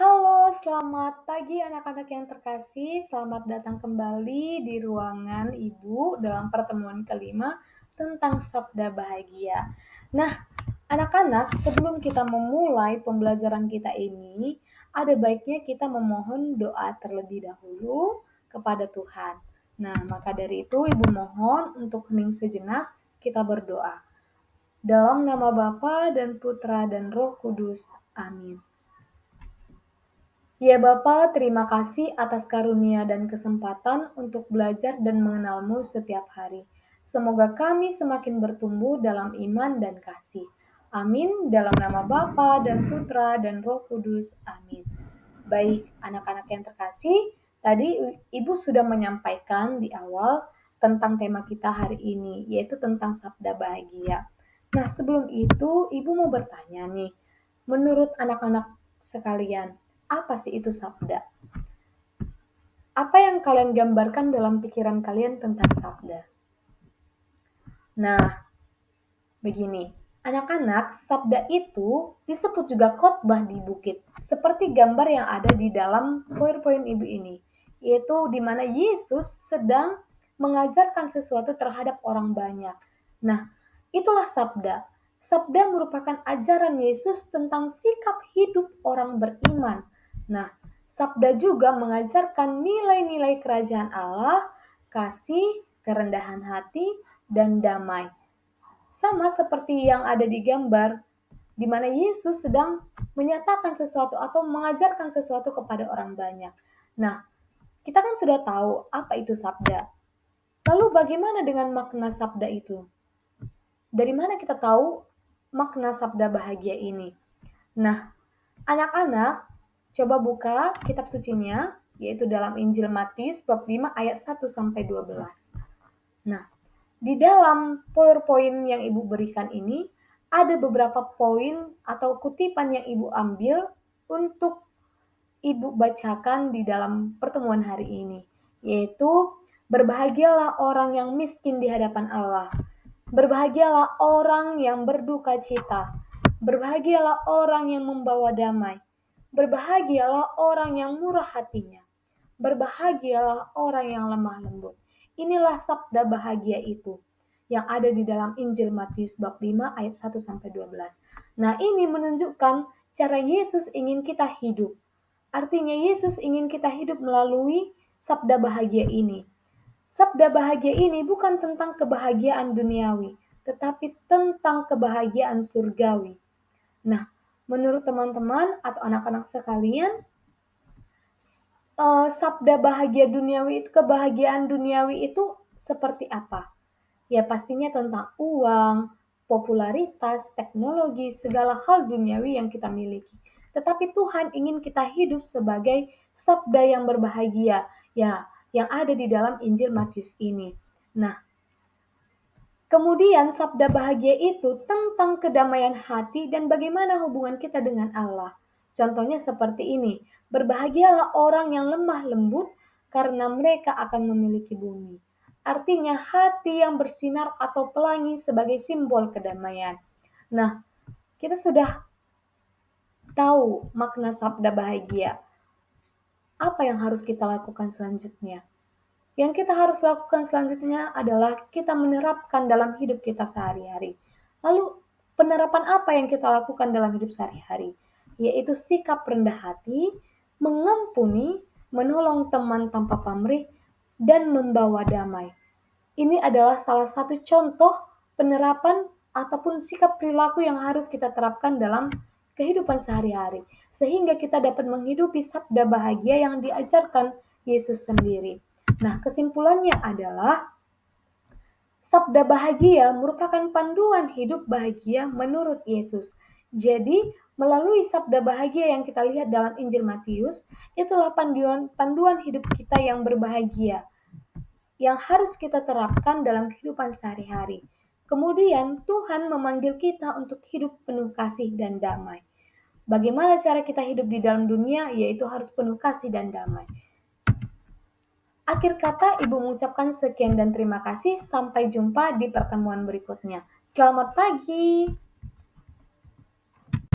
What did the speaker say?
Halo, selamat pagi anak-anak yang terkasih. Selamat datang kembali di ruangan Ibu dalam pertemuan kelima tentang Sabda Bahagia. Nah, anak-anak, sebelum kita memulai pembelajaran kita ini, ada baiknya kita memohon doa terlebih dahulu kepada Tuhan. Nah, maka dari itu Ibu mohon untuk hening sejenak, kita berdoa. Dalam nama Bapa dan Putra dan Roh Kudus. Amin. Ya Bapa, terima kasih atas karunia dan kesempatan untuk belajar dan mengenal-Mu setiap hari. Semoga kami semakin bertumbuh dalam iman dan kasih. Amin. Dalam nama Bapa dan Putra dan Roh Kudus. Amin. Baik, anak-anak yang terkasih, tadi Ibu sudah menyampaikan di awal tentang tema kita hari ini, yaitu tentang sabda bahagia. Nah, sebelum itu, Ibu mau bertanya nih, menurut anak-anak sekalian, apa sih itu sabda? Apa yang kalian gambarkan dalam pikiran kalian tentang sabda? Nah, begini, anak-anak, sabda itu disebut juga khotbah di bukit, seperti gambar yang ada di dalam poin-poin Ibu ini, yaitu di mana Yesus sedang mengajarkan sesuatu terhadap orang banyak. Nah, itulah sabda. Sabda merupakan ajaran Yesus tentang sikap hidup orang beriman. Nah, sabda juga mengajarkan nilai-nilai kerajaan Allah, kasih, kerendahan hati, dan damai. Sama seperti yang ada di gambar, di mana Yesus sedang menyatakan sesuatu atau mengajarkan sesuatu kepada orang banyak. Nah, kita kan sudah tahu apa itu sabda. Lalu bagaimana dengan makna sabda itu? Dari mana kita tahu makna sabda bahagia ini? Nah, anak-anak, coba buka kitab sucinya, yaitu dalam Injil Matius bab 5 ayat 1 sampai 12. Nah, di dalam PowerPoint yang Ibu berikan ini, ada beberapa poin atau kutipan yang Ibu ambil untuk Ibu bacakan di dalam pertemuan hari ini, yaitu berbahagialah orang yang miskin di hadapan Allah. Berbahagialah orang yang berduka cita. Berbahagialah orang yang membawa damai. Berbahagialah orang yang murah hatinya. Berbahagialah orang yang lemah lembut. Inilah sabda bahagia itu yang ada di dalam Injil Matius bab 5 ayat 1 sampai 12. Nah, ini menunjukkan cara Yesus ingin kita hidup. Artinya Yesus ingin kita hidup melalui sabda bahagia ini. Sabda bahagia ini bukan tentang kebahagiaan duniawi, tetapi tentang kebahagiaan surgawi. Nah, menurut teman-teman atau anak-anak sekalian, sabda bahagia duniawi itu, kebahagiaan duniawi itu seperti apa? Ya pastinya tentang uang, popularitas, teknologi, segala hal duniawi yang kita miliki. Tetapi Tuhan ingin kita hidup sebagai sabda yang berbahagia, ya, yang ada di dalam Injil Matius ini. Nah, kemudian sabda bahagia itu tentang kedamaian hati dan bagaimana hubungan kita dengan Allah. Contohnya seperti ini, berbahagialah orang yang lemah lembut karena mereka akan memiliki bumi. Artinya hati yang bersinar atau pelangi sebagai simbol kedamaian. Nah, kita sudah tahu makna sabda bahagia. Apa yang harus kita lakukan selanjutnya? Yang kita harus lakukan selanjutnya adalah kita menerapkan dalam hidup kita sehari-hari. Lalu penerapan apa yang kita lakukan dalam hidup sehari-hari? Yaitu sikap rendah hati, mengampuni, menolong teman tanpa pamrih, dan membawa damai. Ini adalah salah satu contoh penerapan ataupun sikap perilaku yang harus kita terapkan dalam kehidupan sehari-hari. Sehingga kita dapat menghidupi sabda bahagia yang diajarkan Yesus sendiri. Nah, kesimpulannya adalah sabda bahagia merupakan panduan hidup bahagia menurut Yesus. Jadi, melalui sabda bahagia yang kita lihat dalam Injil Matius, itulah panduan hidup kita yang berbahagia, yang harus kita terapkan dalam kehidupan sehari-hari. Kemudian, Tuhan memanggil kita untuk hidup penuh kasih dan damai. Bagaimana cara kita hidup di dalam dunia, yaitu harus penuh kasih dan damai. Akhir kata, Ibu mengucapkan sekian dan terima kasih. Sampai jumpa di pertemuan berikutnya. Selamat pagi.